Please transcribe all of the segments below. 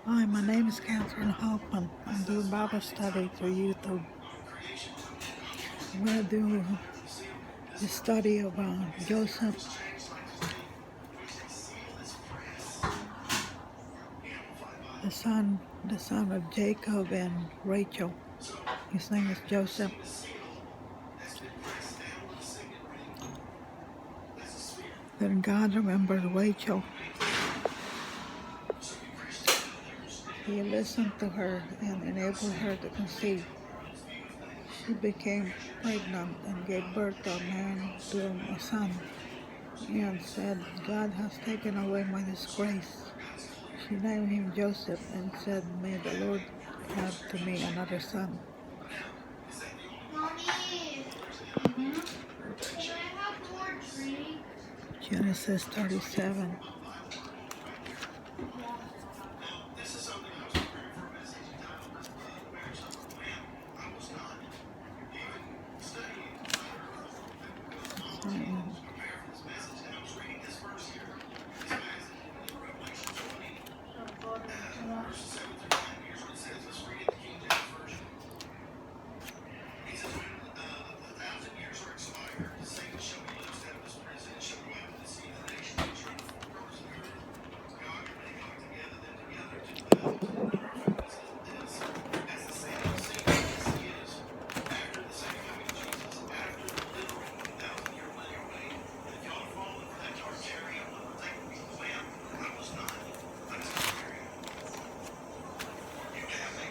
Hi, my name is Catherine Hoffman. I'm doing Bible study through YouTube. I'm going to do the study of Joseph, the son of Jacob and Rachel. His name is Joseph. Then God remembered Rachel. He listened to her and enabled her to conceive. She became pregnant and gave birth to a son, and said, God has taken away my disgrace. She named him Joseph and said, may the Lord have to me another son. Mommy, can I have more drink? Genesis 37. Yeah. Um,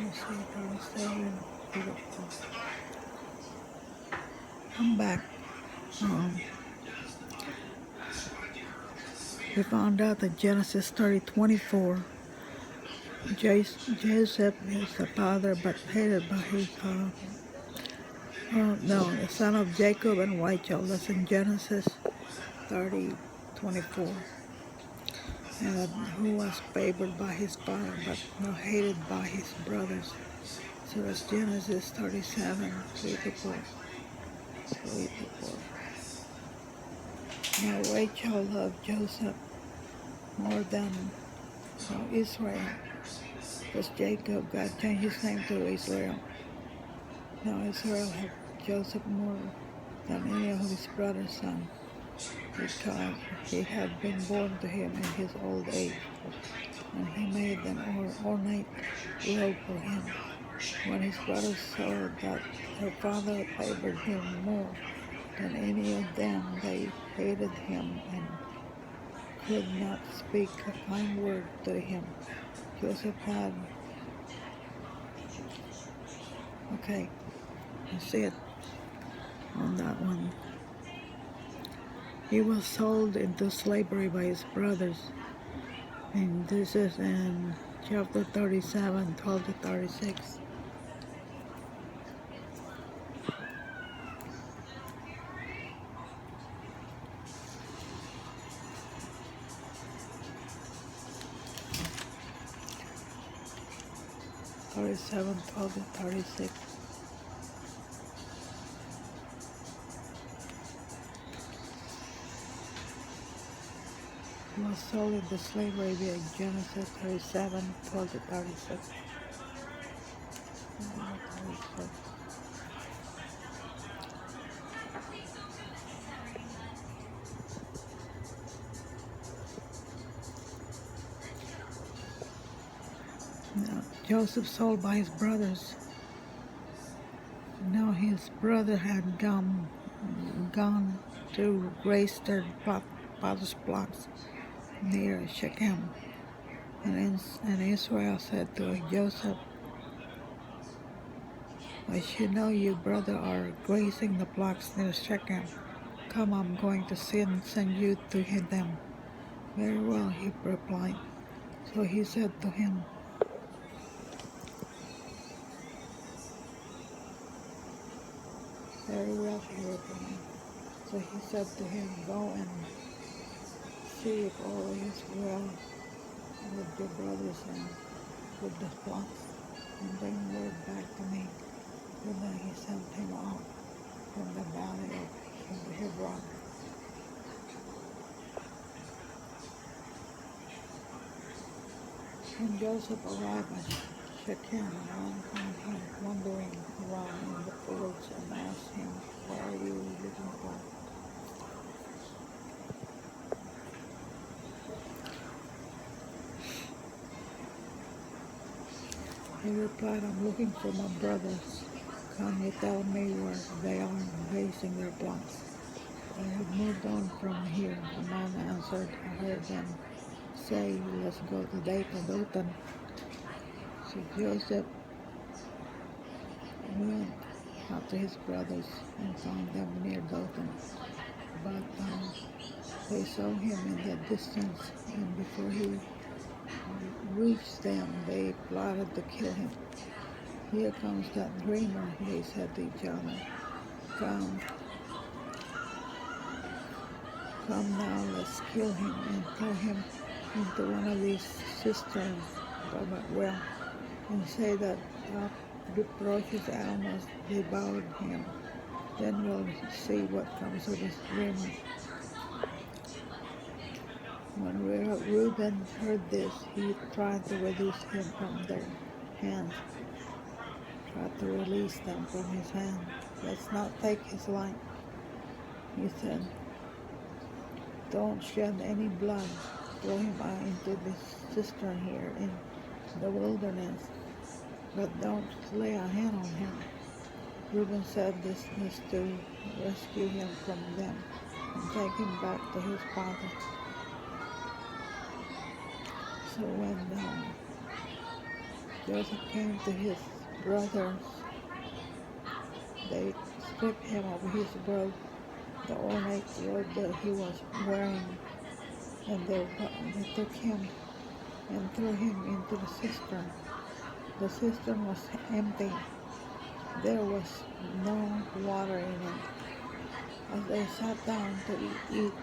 Genesis 37. Beautiful. I'm back. Um, we found out that Genesis 30:24. Joseph is the father, but hated by his no, the son of Jacob and Rachel. That's in Genesis 30:24. And who was favored by his father, but not hated by his brothers. So that's Genesis 37, 3-4. 3-4. Now Rachel loved Joseph more than Israel, because Jacob, God changed his name to Israel. Now Israel had Joseph more than any of his brother's sons, because he had been born to him in his old age, and he made an ornate robe for him. When his brothers saw that their father favored him more than any of them, they hated him and could not speak a kind word to him. Joseph had, okay, that's it on that one. He was sold into slavery by his brothers, and this is in chapter 37, 12-36. Thirty-seven, 12-36. He was sold into slavery via Genesis 37, 12-36. Now, Joseph sold by his brothers. Now his brother had gone to graze their father's flocks near Shechem. And Israel said to Joseph, I should know you, brother, are grazing the flocks near Shechem. Come, I'm going to send you to them. Very well, he replied. So he said to him, very well, he replied. So he said to him, go and see if all is well with your brothers and with the flocks, and bring word back to me. And then he sent him out from the valley of Hebron. When Joseph arrived at Shechem, one found him wandering around in the fields and asked him, "What are you looking for?" He replied, "I'm looking for my brothers. Can you tell me where they are raising their flocks?" "They have moved on from here," the man answered. "I heard them say, 'Let's go today to Dothan.'" So Joseph went after his brothers and found them near Dothan. But they saw him in the distance, and before he reached them, they plotted to kill him. "Here comes that dreamer," they said to each other. Come, come now, let's kill him and throw him into one of these cisterns from a well, and say that ferocious animals devoured him. Then we'll see what comes of this dreamer." When Reuben heard this, he tried to release him from their hands. Tried to release them from his hand. "Let's not take his life," he said. "Don't shed any blood. Throw him out into this cistern here in the wilderness, but don't lay a hand on him." Reuben said this was to rescue him from them and take him back to his father. So when Joseph came to his brothers, they stripped him of his robe, the ornate robe that he was wearing, and they took him and threw him into the cistern. The cistern was empty. There was no water in it. As they sat down to eat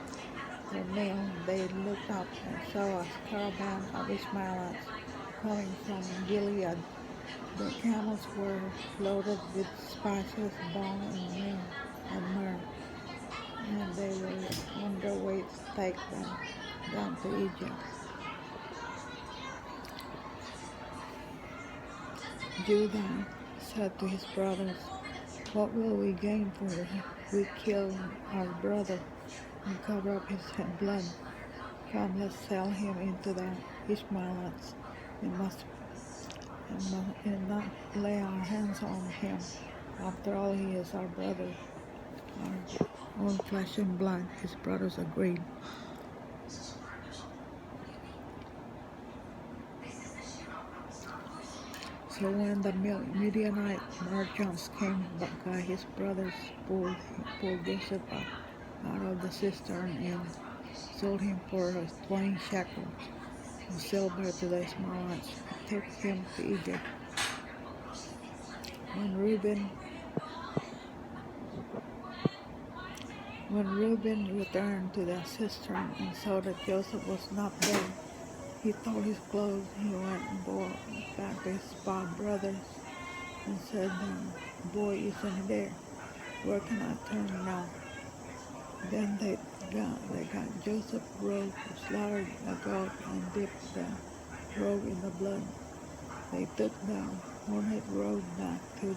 their meal, they looked up and saw a caravan of Ishmaelites coming from Gilead. The camels were loaded with spices, balm, and myrrh, and they were on their way to take them down to Egypt. Judah said to his brothers, "What will we gain for it if we kill our brother and cover up his blood? Come, let's sell him into the Ishmaelites and not lay our hands on him. After all, he is our brother, our own flesh and blood." His brothers agreed. So when the Midianite merchants came by, his brothers pulled Joseph out of the cistern and sold him for 20 shekels of silver to the Ishmaelites, who took him to Egypt. When Reuben returned to the cistern and saw that Joseph was not there, he tore his clothes. He went and bore back to his brothers and said, "The boy isn't there. Where can I turn now?" Then they got Joseph's robe, slaughtered a goat, and dipped the robe in the blood. They took the ornate robe back to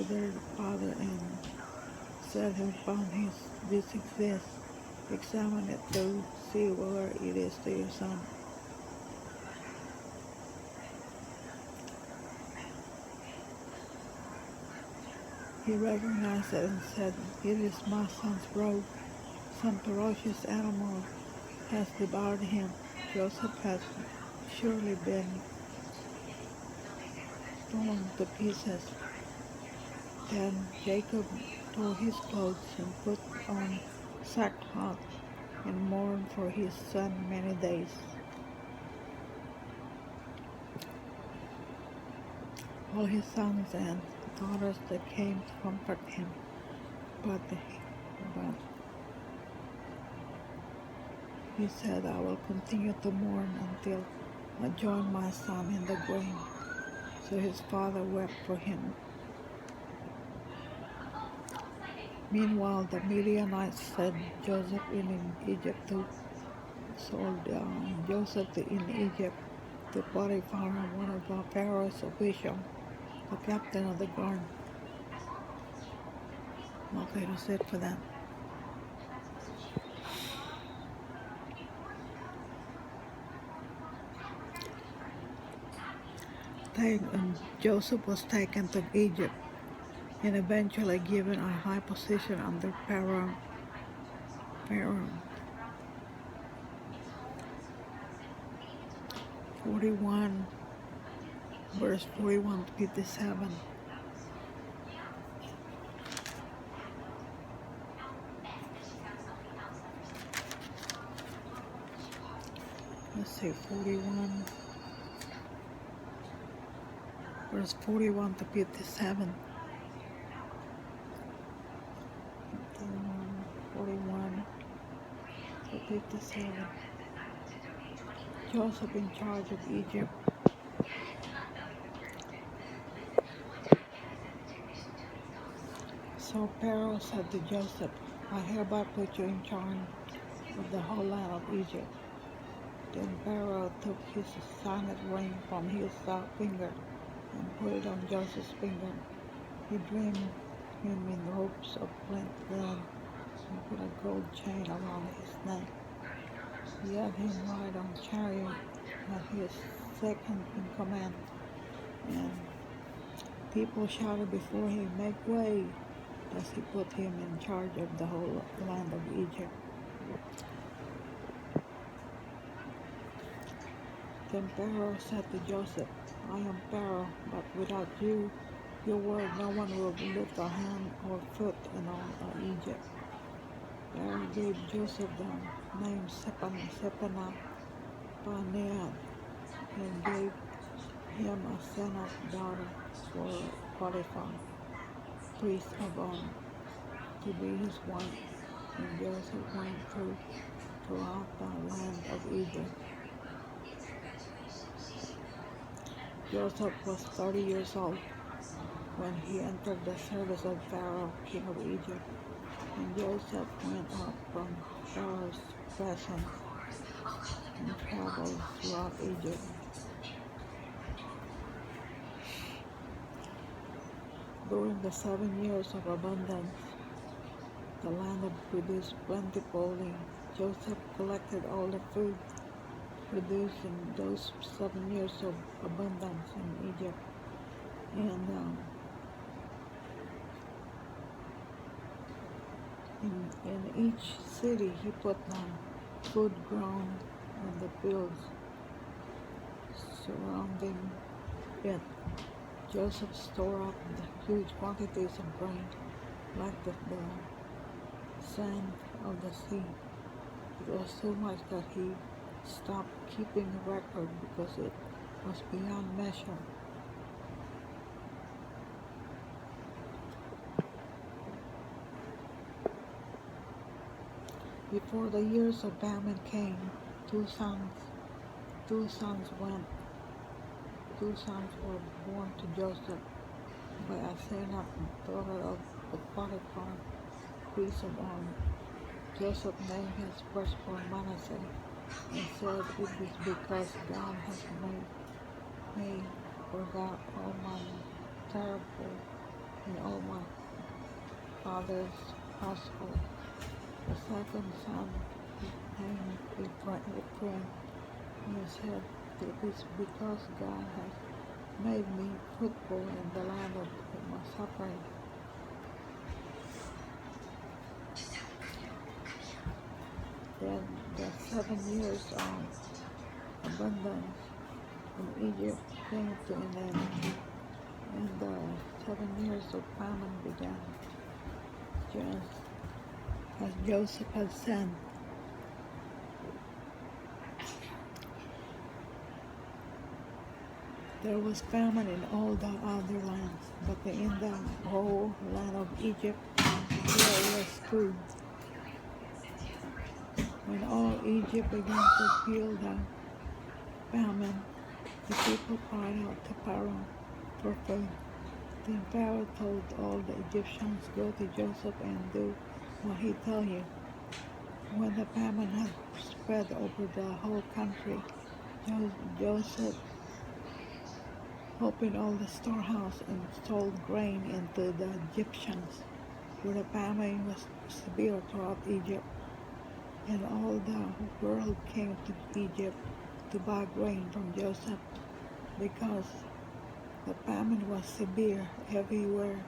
their father and said, "We found this exists. Examine it to see whether it is to your son." He recognized it and said, "It is my son's robe. Some ferocious animal has devoured him. Joseph has surely been torn to pieces." Then Jacob tore his clothes and put on sackcloth and mourned for his son many days. All his sons and daughters that came to comfort him, but he said, "I will continue to mourn until I join my son in the grave." So his father wept for him. Meanwhile, the Midianites sent Joseph in Egypt to sold Joseph in Egypt to Potiphar, one of Pharaoh's officials, the captain of the guard. Okay, that's it for that. Joseph was taken to Egypt and eventually given a high position under Pharaoh. 41, verse 41 to 57. Let's see, 41, verse 41 to 57. 41 to 57. Joseph in charge of Egypt. So Pharaoh said to Joseph, I hereby put you in charge of the whole land of Egypt. Then Pharaoh took his signet ring from his finger and put it on Joseph's finger. He dreamed him in ropes of flint linen and put a gold chain around his neck. He had him ride on a chariot as his second in command, and people shouted before him, make way, as he put him in charge of the whole land of Egypt. Then Pharaoh said to Joseph, I am Pharaoh, but without you, your word, no one will lift a hand or foot in all Egypt. Pharaoh gave Joseph the name Sepana Paneah and gave him a Senate daughter for Potiphar, priest of On, to be his wife, and Joseph went throughout the land of Egypt. Joseph was 30 years old when he entered the service of Pharaoh, king of Egypt, and Joseph went up from Pharaoh's presence and traveled throughout Egypt. During the 7 years of abundance, the land had produced plentifully. Joseph collected all the food produced in those 7 years of abundance in Egypt, and in each city he put food grown in the fields surrounding it. Joseph stored up the huge quantities of grain, like the sand of the sea. It was so much that he stopped keeping a record because it was beyond measure. Before the years of famine came, two sons were born to Joseph by Asenath, daughter of Potiphar, priest of On. Joseph named his firstborn Manasseh and said, it is because God has made forgot all my terrible and all my father's household. The second son named Ephraim and said, it is because God has made me fruitful in the land of my suffering. Then the 7 years of abundance in Egypt came to an end, and the 7 years of famine began, just as Joseph had said. There was famine in all the other lands, but in the whole land of Egypt there was food. When all Egypt began to feel the famine, the people cried out to Pharaoh for food. Then Pharaoh told all the Egyptians, go to Joseph and do what he tells you. When the famine had spread over the whole country, Joseph opened all the storehouse and sold grain into the Egyptians, for the famine was severe throughout Egypt, and all the world came to Egypt to buy grain from Joseph, because the famine was severe everywhere.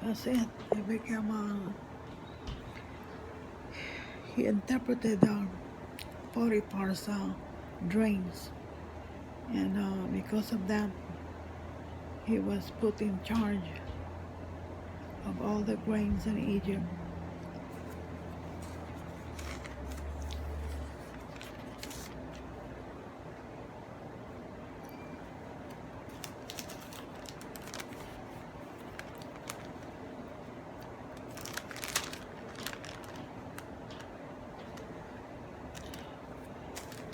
That's it. He interpreted Potiphar's dreams, and because of that, he was put in charge of all the grains in Egypt.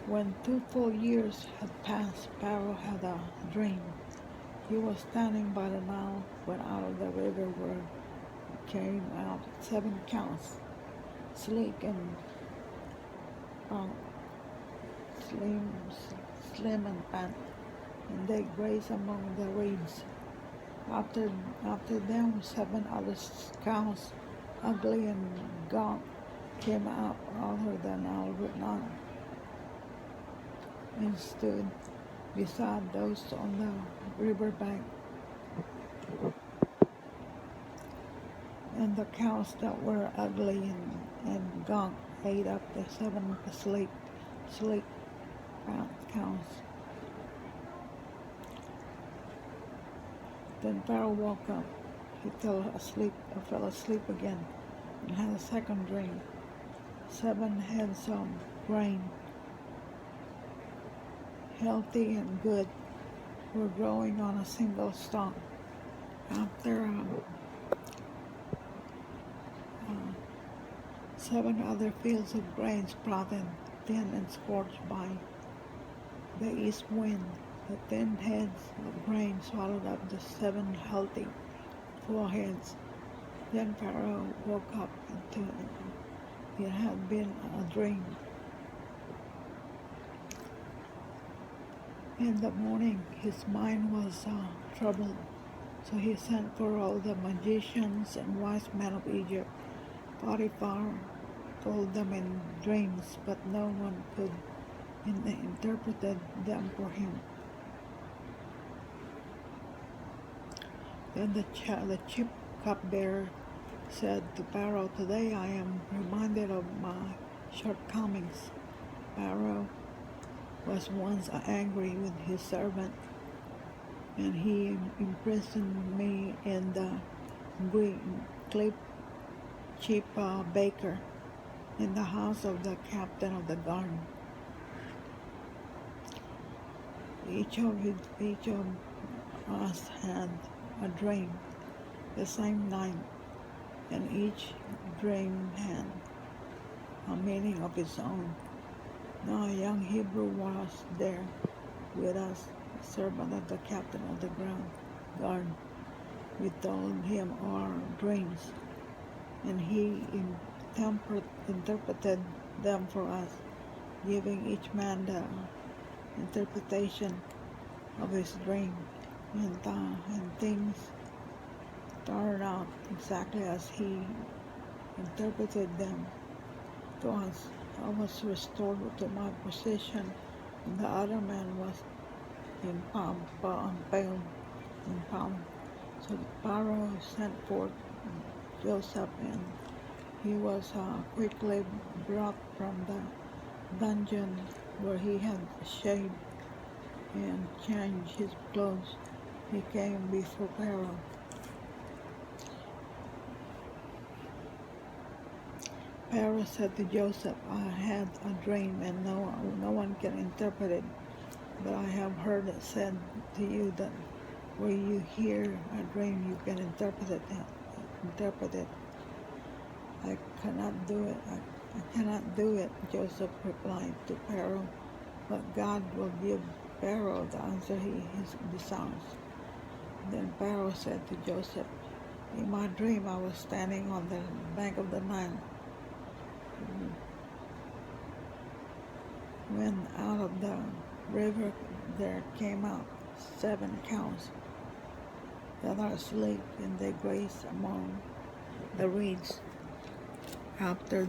When 2 full years had passed, Pharaoh had a dream. He was standing by the Nile when out of the river came out 7 cows, sleek and slim and fat, and they grazed among the reeds. After them, 7 other cows, ugly and gaunt, came out other than Nile, and stood beside those on the riverbank. And the cows that were ugly and gaunt ate up the 7 sleek cows. Then Pharaoh woke up. He fell asleep again, and had a second dream. 7 heads of grain, healthy and good, were growing on a single stalk. After 7 other fields of grains brought in, thin and scorched by the east wind. The thin heads of grain swallowed up the 7 healthy full heads. Then Pharaoh woke up into it had been a dream. In the morning, his mind was troubled, so he sent for all the magicians and wise men of Egypt. Potiphar told them in dreams, but no one could interpret them for him. Then the chief cupbearer said to Pharaoh, "Today I am reminded of my shortcomings. Pharaoh was once angry with his servant, and he imprisoned me in the chief baker in the house of the captain of the guard. Each of us had a dream the same night, and each dream had a meaning of its own. Now a young Hebrew was there with us, a servant of the captain of the guard. We told him our dreams, and he interpreted them for us, giving each man the interpretation of his dream, and things turned out exactly as he interpreted them to us. I was restored to my position, and the other man was impaled. So Pharaoh sent forth Joseph, and he was quickly brought from the dungeon where he had shaved and changed his clothes. He came before Pharaoh. Pharaoh said to Joseph, "I had a dream, and no one can interpret it, but I have heard it said to you that where you hear a dream, you can interpret it. Interpret it. I cannot do it. I cannot do it, Joseph replied to Pharaoh, but God will give Pharaoh the answer he desires. Then Pharaoh said to Joseph, in my dream I was standing on the bank of the Nile, when out of the river there came out 7 cows that are asleep, and they grazed among the reeds. After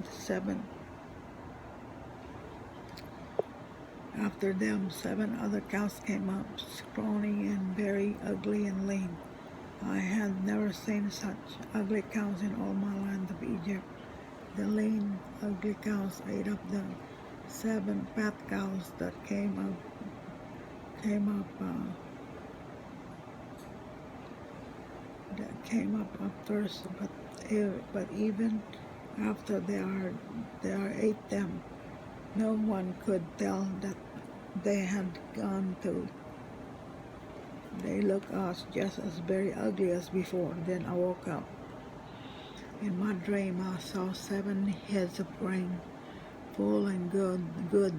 them 7 other cows came up, scrawny and very ugly and lean. I had never seen such ugly cows in all my land of Egypt. The lean, ugly cows ate up the 7 fat cows that came up first. But even after they ate them, no one could tell that they had gone to. They looked just as very ugly as before. Then I woke up. In my dream, I saw 7 heads of grain, full and good,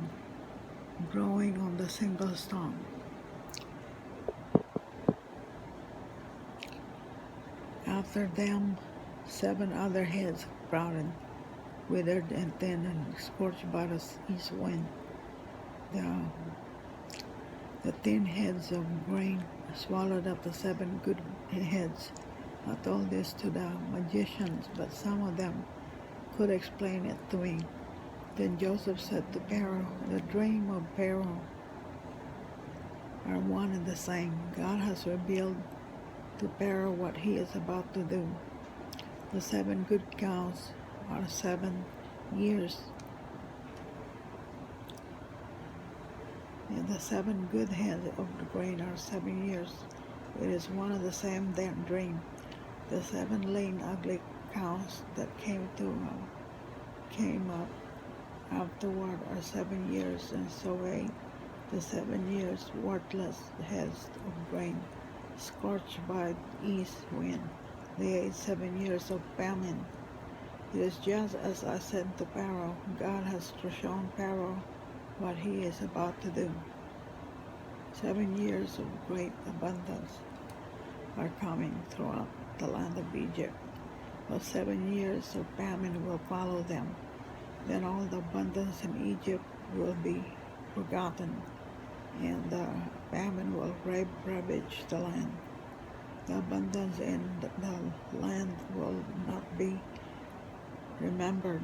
growing on the single stalk. After them, 7 other heads sprouted, withered and thin and scorched by the east wind. The thin heads of grain swallowed up the 7 good heads. I told this to the magicians, but some of them could explain it to me. Then Joseph said to Pharaoh, the dream of Pharaoh are one and the same. God has revealed to Pharaoh what he is about to do. The 7 good cows are 7 years, and the 7 good heads of the grain are 7 years. It is one and the same dream. The 7 lean, ugly cows that came up afterward are 7 years, and so ate the 7 years worthless heads of grain, scorched by the east wind. They ate 7 years of famine. It is just as I said to Pharaoh. God has shown Pharaoh what he is about to do. 7 years of great abundance are coming throughout the land of Egypt, but 7 years of famine will follow them. Then all the abundance in Egypt will be forgotten, and the famine will ravage the land. The abundance in the land will not be remembered,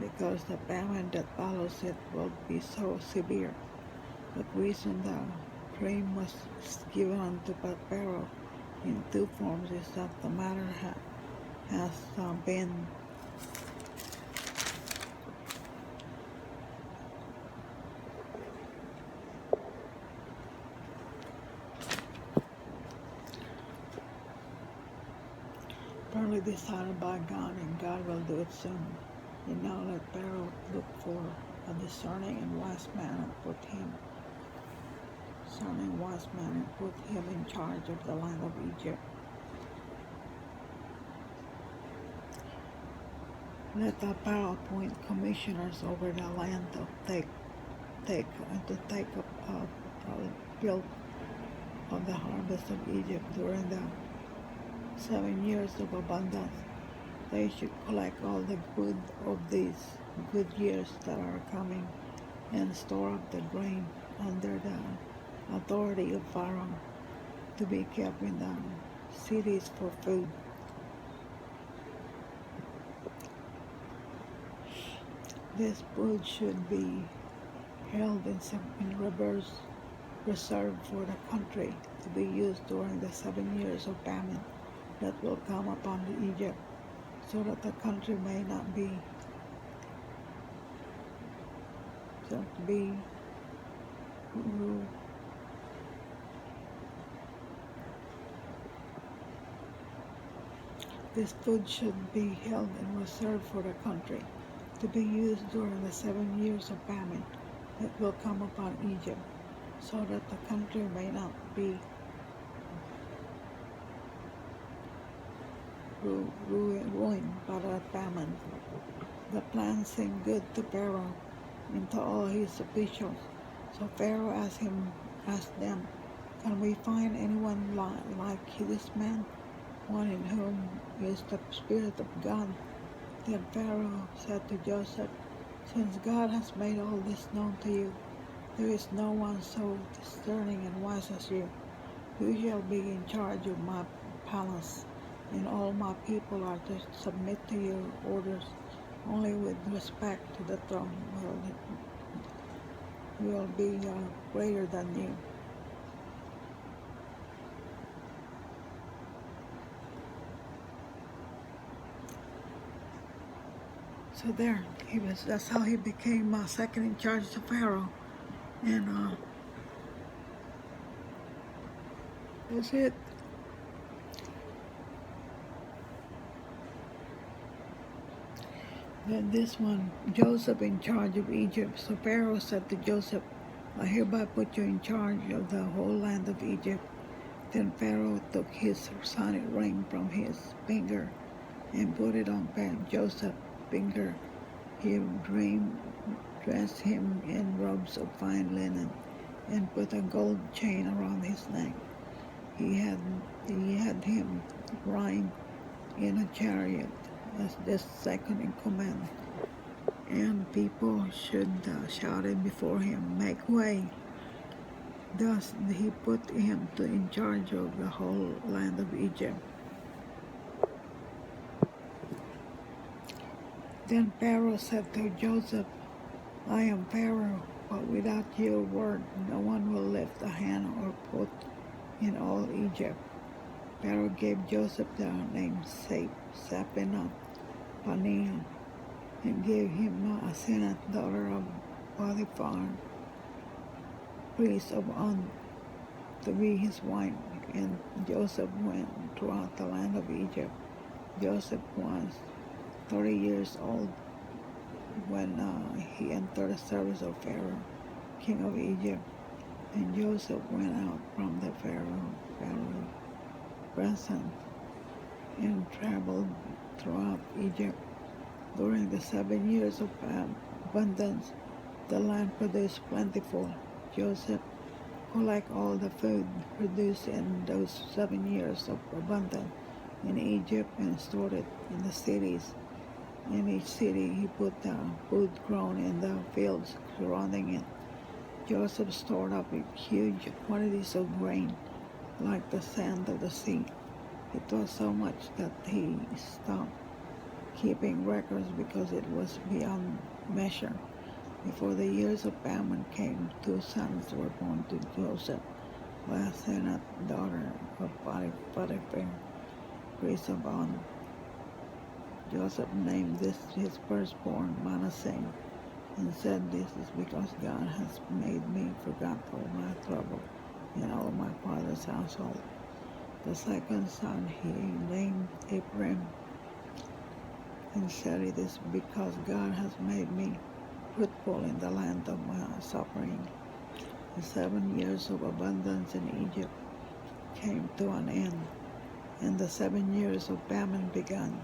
because the famine that follows it will be so severe. The reason the dream was given unto Pharaoh in 2 forms is that the matter has been firmly decided by God, and God will do it soon. And now let Pharaoh look for a discerning and wise man and put him in charge of the land of Egypt. Let the Pharaoh appoint commissioners over the land to take up build of the harvest of Egypt during the 7 years of abundance. They should collect all the good of these good years that are coming, and store up the grain under the authority of Pharaoh, to be kept in the cities for food. This food should be held in reserved for the country, to be used during the 7 years of famine that will come upon Egypt, so that the country may not be This food should be held in reserve for the country, to be used during the 7 years of famine that will come upon Egypt, so that the country may not be ruined by the famine. The plan seemed good to Pharaoh and to all his officials. So Pharaoh asked them, "Can we find anyone like this man, one in whom is the Spirit of God?" Then Pharaoh said to Joseph, "Since God has made all this known to you, there is no one so discerning and wise as you. You shall be in charge of my palace, and all my people are to submit to your orders. Only with respect to the throne will be greater than you." So there, that's how he became second in charge to Pharaoh. And that's it. Then this one, Joseph in charge of Egypt. So Pharaoh said to Joseph, "I hereby put you in charge of the whole land of Egypt." Then Pharaoh took his signet ring from his finger and put it on Joseph's finger. He dressed him in robes of fine linen and put a gold chain around his neck. He had him ride in a chariot as the second in command, and people should shouted before him, "Make way!" Thus he put him in charge of the whole land of Egypt. Then Pharaoh said to Joseph, "I am Pharaoh, but without your word no one will lift a hand or foot in all Egypt." Pharaoh gave Joseph the name Zaphenath-Paneah, and gave him Asenath, daughter of Potiphar, priest of On, to be his wife. And Joseph went throughout the land of Egypt. Joseph was 30 years old when he entered the service of Pharaoh, king of Egypt. And Joseph went out from the Pharaoh presence and traveled throughout Egypt. During the 7 years of abundance, the land produced plentiful. Joseph collected all the food produced in those 7 years of abundance in Egypt and stored it in the cities. In each city he put food grown in the fields surrounding it. Joseph stored up huge quantities of grain, like the sand of the sea. It was so much that he stopped keeping records because it was beyond measure. Before the years of famine came, 2 sons were born to Joseph by Asenath, daughter of Potiphar, priest of On. Joseph named this his firstborn Manasseh, and said, "This is because God has made me forget all my trouble and all my father's household." The second son he named Ephraim, and said, "It is because God has made me fruitful in the land of my suffering." The 7 years of abundance in Egypt came to an end, and the 7 years of famine began.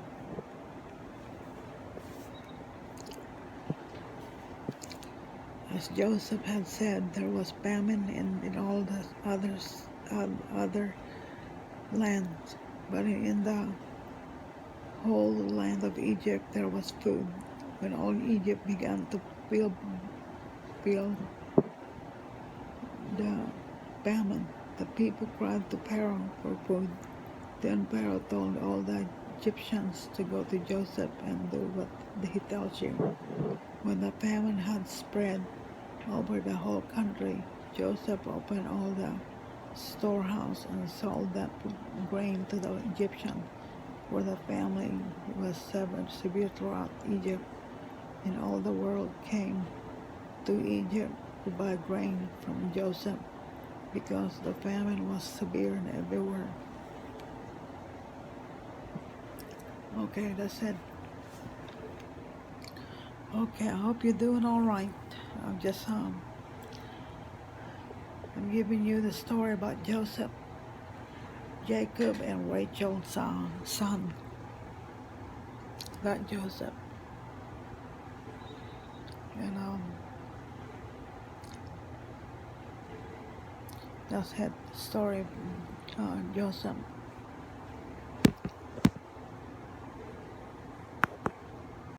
As Joseph had said, there was famine in all the other lands, but in the whole land of Egypt there was food. When all Egypt began to feel the famine, the people cried to Pharaoh for food. Then Pharaoh told all the Egyptians to go to Joseph and do what he tells you. When the famine had spread over the whole country, Joseph opened all the storehouse and sold that grain to the Egyptians, for the famine was severe throughout Egypt, and all the world came to Egypt to buy grain from Joseph, because the famine was severe everywhere. Okay, that's it. Okay, I hope you're doing all right. I'm giving you the story about Joseph, Jacob, and Rachel's son. got Joseph. You know, that's had the story of Joseph.